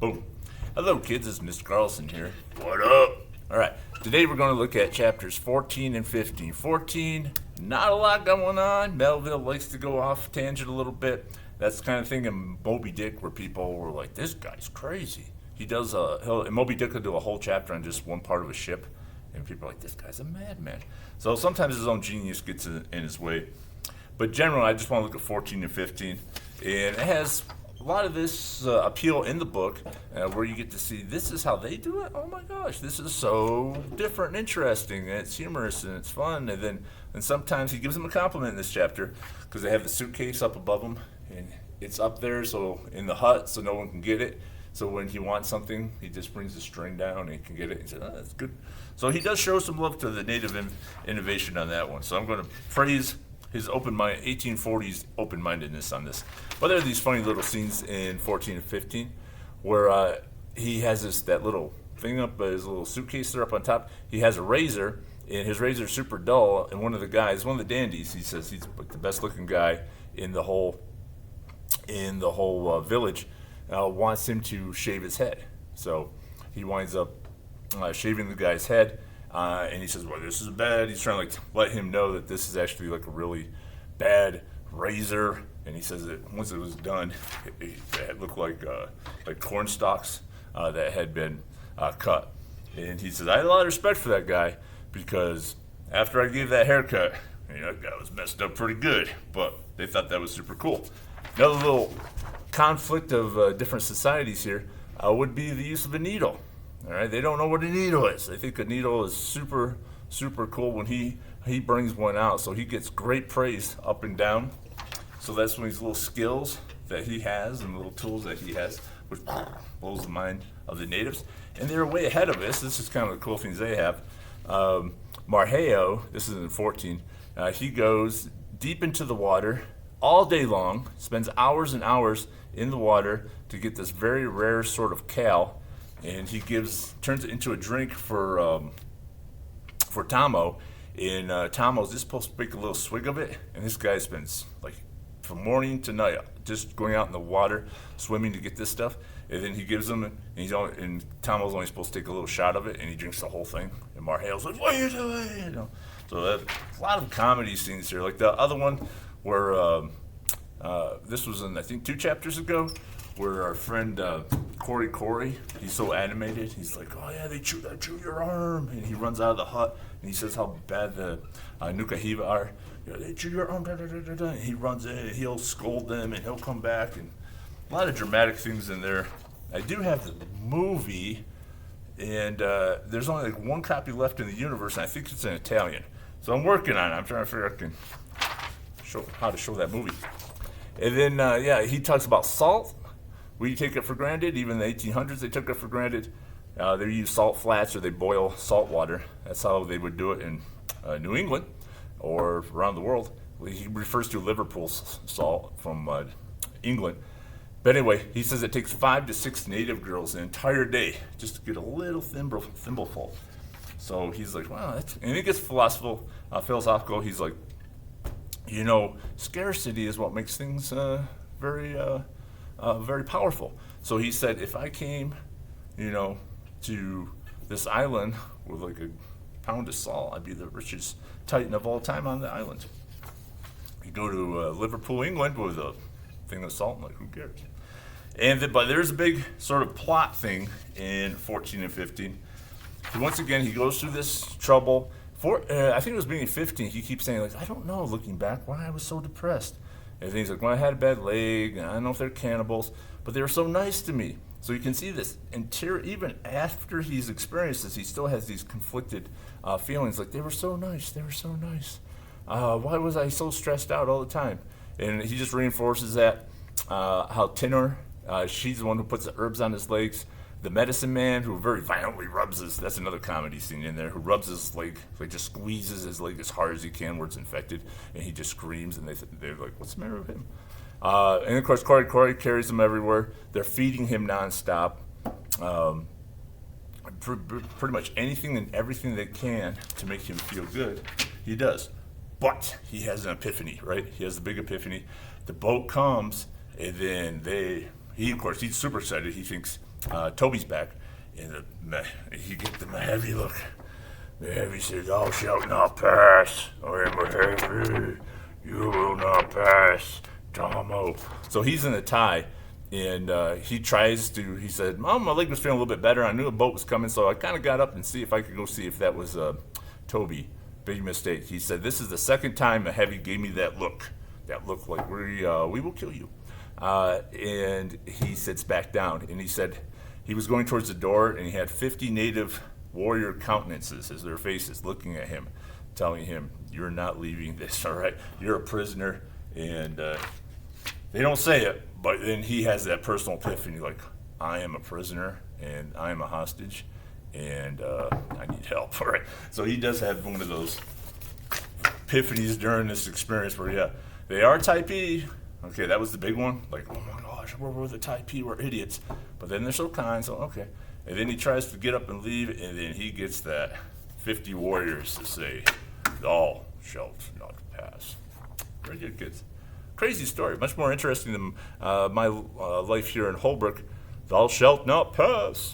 Boom. Hello, kids. It's Mr. Carlson here. What up? All right. Today we're going to look at chapters 14 and 15. 14, not a lot going on. Melville likes to go off tangent a little bit. That's the kind of thing in Moby Dick where people were like, "This guy's crazy." He does in Moby Dick will do a whole chapter on just one part of a ship, and people are like, "This guy's a madman." So sometimes his own genius gets in his way. But generally, I just want to look at 14 and 15, and it has a lot of this appeal in the book where you get to see this is how they do it. Oh my gosh, this is so different and interesting, and it's humorous and it's fun. And sometimes he gives them a compliment in this chapter because they have the suitcase up above them, and it's up there so in the hut so no one can get it. So when he wants something, he just brings the string down and he can get it. He says, "Oh, that's good." So he does show some love to the native innovation on that one. So I'm going to praise his 1840s open-mindedness on this. But there are these funny little scenes in 14 and 15 where he has that little thing up, his little suitcase there up on top. He has a razor, and his razor is super dull. And one of the dandies, he says he's like the best-looking guy in the whole village, wants him to shave his head. So he winds up shaving the guy's head. And he says, "Well, this is bad." He's trying to let him know that this is actually like a really bad razor. And he says that once it was done, it looked like corn stalks that had been cut. And he says, "I had a lot of respect for that guy because after I gave that haircut, that guy was messed up pretty good." But they thought that was super cool. Another little conflict of different societies here would be the use of a needle. All right, they don't know what a needle is. They think a needle is super, super cool when he brings one out. So he gets great praise up and down. So that's one of these little skills that he has and little tools that he has, which blows the mind of the natives. And they're way ahead of us. This is kind of the cool things they have. Marheo, this is in 14, he goes deep into the water all day long, spends hours and hours in the water to get this very rare sort of cal. And he turns it into a drink for Tomo, and Tomo's just supposed to make a little swig of it, and this guy spends from morning to night just going out in the water, swimming to get this stuff, and then he gives them, and Tomo's only supposed to take a little shot of it, and he drinks the whole thing, and Marhale's like, "What are you doing?" So a lot of comedy scenes here, like the other one where this was in I think 2 chapters ago, where our friend Corey, he's so animated. He's like, "Oh yeah, they chew your arm," and he runs out of the hut and he says how bad the Nukahiva are. "They chew your arm." And he runs in and he'll scold them and he'll come back, and a lot of dramatic things in there. I do have the movie, and there's only one copy left in the universe, and I think it's in Italian. So I'm working on it. I'm trying to figure out how to show that movie. And then he talks about salt. We take it for granted. Even in the 1800s, they took it for granted. They use salt flats or they boil salt water. That's how they would do it in New England or around the world. He refers to Liverpool salt from England. But anyway, he says it takes 5 to 6 native girls an entire day just to get a little thimbleful. So he's like, wow, and he gets philosophical. He's like, scarcity is what makes things very powerful. So he said, if I came, to this island with a pound of salt, I'd be the richest titan of all time on the island. You go to Liverpool, England, with a thing of salt, who cares? But there's a big sort of plot thing in 14 and 15. Once again, he goes through this trouble. I think it was beginning 15. He keeps saying, I don't know, looking back, why I was so depressed. And he's like, "Well, I had a bad leg, and I don't know if they're cannibals, but they were so nice to me." So you can see this, even after he's experienced this, he still has these conflicted feelings, like, they were so nice. Why was I so stressed out all the time? And he just reinforces that, how Tinor, she's the one who puts the herbs on his legs. The medicine man, who very violently that's another comedy scene in there, who rubs his leg, just squeezes his leg as hard as he can where it's infected, and he just screams, and they're like, "What's the matter with him?" And of course, Corey carries him everywhere. They're feeding him nonstop. Pretty much anything and everything they can to make him feel good, he does. But he has an epiphany, right? He has the big epiphany. The boat comes, and then of course, he's super excited. He thinks Toby's back. And he gets the Maheavy look. Maheavy says, "Thou shalt not pass. I am Maheavy. You will not pass, Tomo." So he's in a tie, and he said, "Mom, my leg was feeling a little bit better. I knew a boat was coming, so I kind of got up and see if I could go see if that was Toby." Big mistake. He said, "This is the second time Maheavy gave me that look. That look like we will kill you." And he sits back down, and he said he was going towards the door, and he had 50 native warrior countenances as their faces looking at him, telling him, "You're not leaving this, all right? You're a prisoner." And they don't say it, but then he has that personal epiphany, like, "I am a prisoner, and I am a hostage, and I need help," all right? So he does have one of those epiphanies during this experience where, yeah, they are Typee. Okay, that was the big one. Like, oh my gosh, we're the Typee, we're idiots. But then they're so kind, so okay. And then he tries to get up and leave, and then he gets that 50 warriors to say, "Thou shalt not pass." Very good, kids. Crazy story, much more interesting than my life here in Holbrook. Thou shalt not pass.